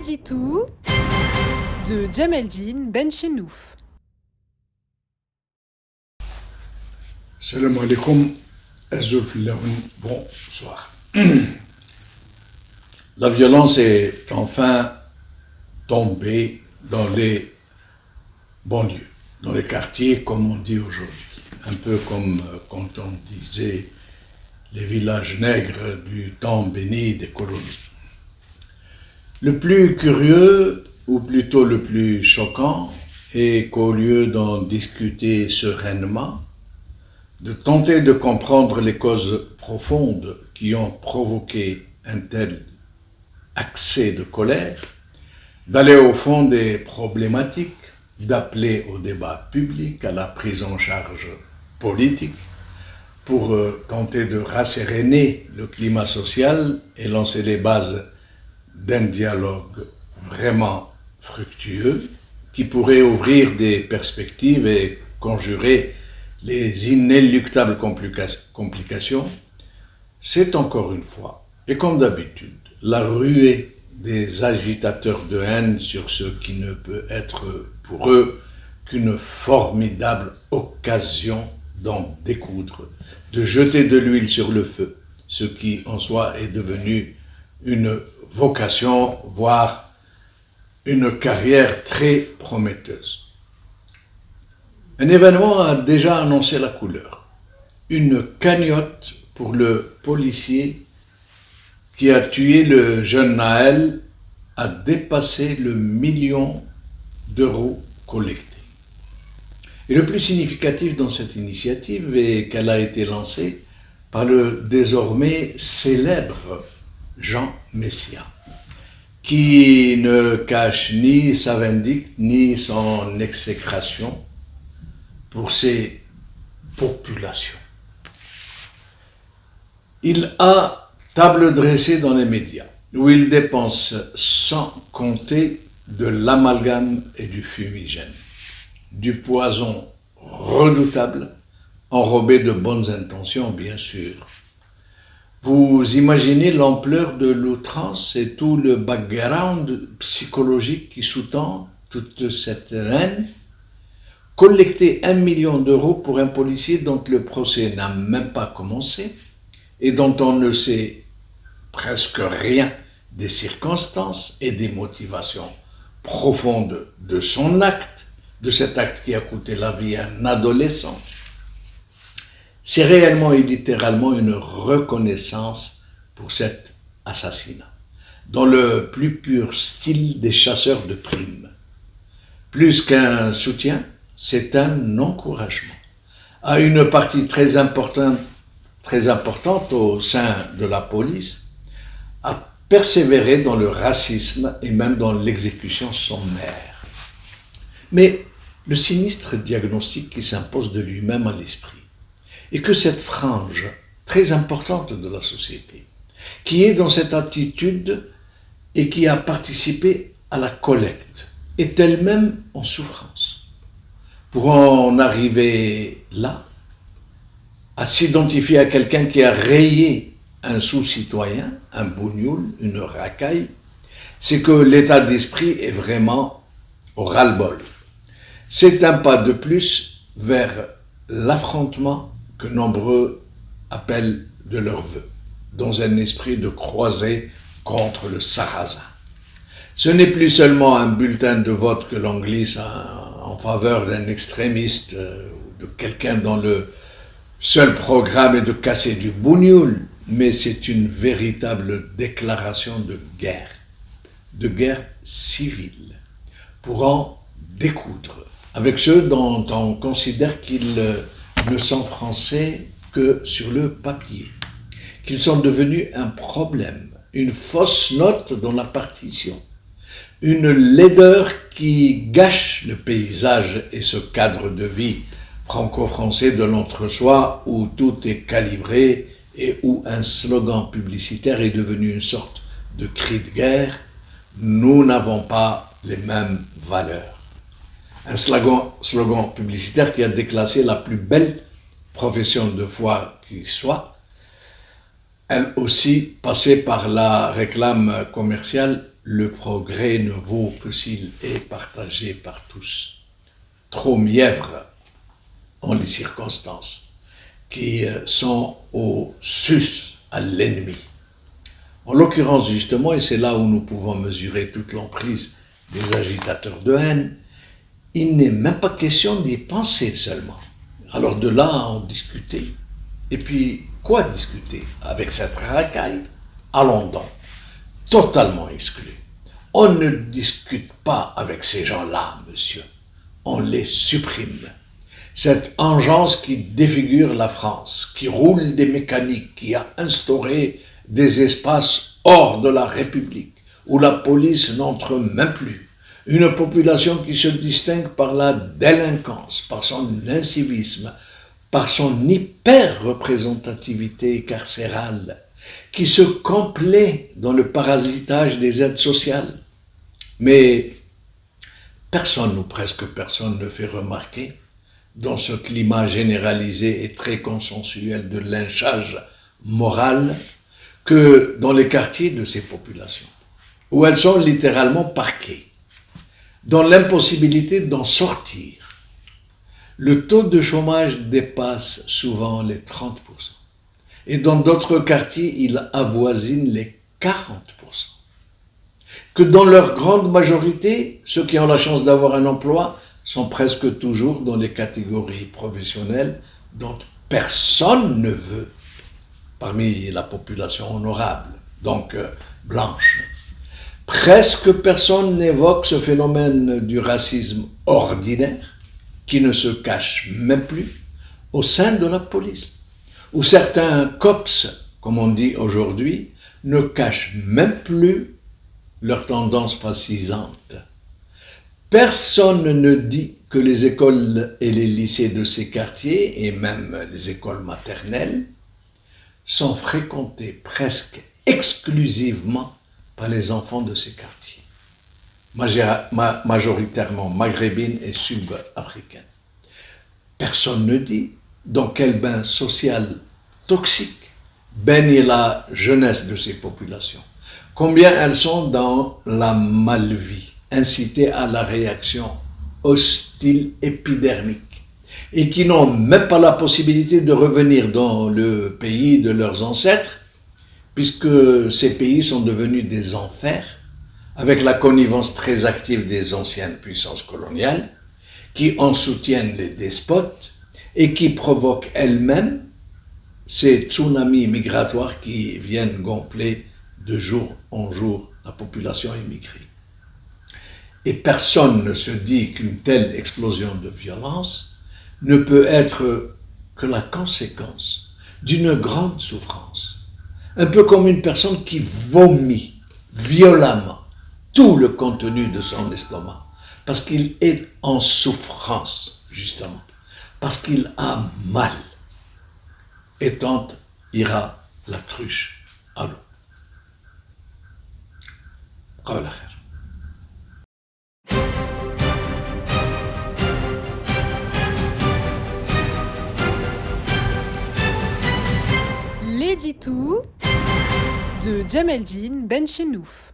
Guitou de Djemeldine Benchenouf. Salam alaikum, bonsoir. La violence est enfin tombée dans les banlieues, dans les quartiers comme on dit aujourd'hui. Un peu comme quand on disait les villages nègres du temps béni des colonies. Le plus curieux, ou plutôt le plus choquant, est qu'au lieu d'en discuter sereinement, de tenter de comprendre les causes profondes qui ont provoqué un tel accès de colère, d'aller au fond des problématiques, d'appeler au débat public, à la prise en charge politique, pour tenter de rasséréner le climat social et lancer les bases d'un dialogue vraiment fructueux qui pourrait ouvrir des perspectives et conjurer les inéluctables complications, c'est encore une fois, et comme d'habitude, la ruée des agitateurs de haine sur ce qui ne peut être pour eux qu'une formidable occasion d'en découdre, de jeter de l'huile sur le feu, ce qui en soi est devenu une vocation, voire une carrière très prometteuse. Un événement a déjà annoncé la couleur. Une cagnotte pour le policier qui a tué le jeune Naël a dépassé le million d'euros collectés. Et le plus significatif dans cette initiative est qu'elle a été lancée par le désormais célèbre Jean Messia, qui ne cache ni sa vindicte ni son exécration pour ses populations. Il a table dressée dans les médias, où il dépense sans compter de l'amalgame et du fumigène, du poison redoutable, enrobé de bonnes intentions, bien sûr. Vous imaginez l'ampleur de l'outrance et tout le background psychologique qui sous-tend toute cette haine? Collecter 1 million d'euros pour un policier dont le procès n'a même pas commencé et dont on ne sait presque rien des circonstances et des motivations profondes de son acte, de cet acte qui a coûté la vie à un adolescent. C'est réellement et littéralement une reconnaissance pour cet assassinat, dans le plus pur style des chasseurs de primes. Plus qu'un soutien, c'est un encouragement à une partie très importante au sein de la police à persévérer dans le racisme et même dans l'exécution sommaire. Mais le sinistre diagnostic qui s'impose de lui-même à l'esprit est que cette frange très importante de la société, qui est dans cette attitude et qui a participé à la collecte, est elle-même en souffrance. Pour en arriver là, à s'identifier à quelqu'un qui a rayé un sous-citoyen, un bougnoul, une racaille, c'est que l'état d'esprit est vraiment au ras-le-bol. C'est un pas de plus vers l'affrontement que nombreux appellent de leur vœu, dans un esprit de croisée contre le sarrasin. Ce n'est plus seulement un bulletin de vote que l'on glisse en faveur d'un extrémiste ou de quelqu'un dont le seul programme est de casser du bougnoul, mais c'est une véritable déclaration de guerre civile, pour en découdre avec ceux dont on considère qu'ils ne sont français que sur le papier, qu'ils sont devenus un problème, une fausse note dans la partition, une laideur qui gâche le paysage et ce cadre de vie franco-français de l'entre-soi où tout est calibré et où un slogan publicitaire est devenu une sorte de cri de guerre. Nous n'avons pas les mêmes valeurs. Un slogan publicitaire qui a déclassé la plus belle profession de foi qui soit, elle aussi passée par la réclame commerciale le progrès ne vaut que s'il est partagé par tous. Trop mièvre ont les circonstances qui sont au sus à l'ennemi. En l'occurrence, justement, et c'est là où nous pouvons mesurer toute l'emprise des agitateurs de haine, il n'est même pas question d'y penser seulement. Alors de là à en discuter. Et puis, quoi discuter avec cette racaille? Allons donc, totalement exclu. On ne discute pas avec ces gens-là, monsieur. On les supprime. Cette engeance qui défigure la France, qui roule des mécaniques, qui a instauré des espaces hors de la République, où la police n'entre même plus. Une population qui se distingue par la délinquance, par son incivisme, par son hyper-représentativité carcérale, qui se complaît dans le parasitage des aides sociales. Mais personne ou presque personne ne fait remarquer, dans ce climat généralisé et très consensuel de lynchage moral, que dans les quartiers de ces populations, où elles sont littéralement parquées, dans l'impossibilité d'en sortir, le taux de chômage dépasse souvent les 30%. Et dans d'autres quartiers, il avoisine les 40%. Que dans leur grande majorité, ceux qui ont la chance d'avoir un emploi sont presque toujours dans les catégories professionnelles dont personne ne veut, parmi la population honorable, donc blanche. Presque personne n'évoque ce phénomène du racisme ordinaire, qui ne se cache même plus au sein de la police, où certains cops, comme on dit aujourd'hui, ne cachent même plus leur tendance fascisante. Personne ne dit que les écoles et les lycées de ces quartiers, et même les écoles maternelles, sont fréquentés presque exclusivement par les enfants de ces quartiers, majoritairement maghrébines et sud-africaines. Personne ne dit dans quel bain social toxique baigne la jeunesse de ces populations, combien elles sont dans la malvie, incitées à la réaction hostile épidermique, et qui n'ont même pas la possibilité de revenir dans le pays de leurs ancêtres, puisque ces pays sont devenus des enfers, avec la connivence très active des anciennes puissances coloniales, qui en soutiennent les despotes et qui provoquent elles-mêmes ces tsunamis migratoires qui viennent gonfler de jour en jour la population immigrée. Et personne ne se dit qu'une telle explosion de violence ne peut être que la conséquence d'une grande souffrance. Un peu comme une personne qui vomit violemment tout le contenu de son estomac, parce qu'il est en souffrance, justement, parce qu'il a mal. Et tant ira la cruche à l'eau. قول خير. L'édito de Djemeldine Benchenouf.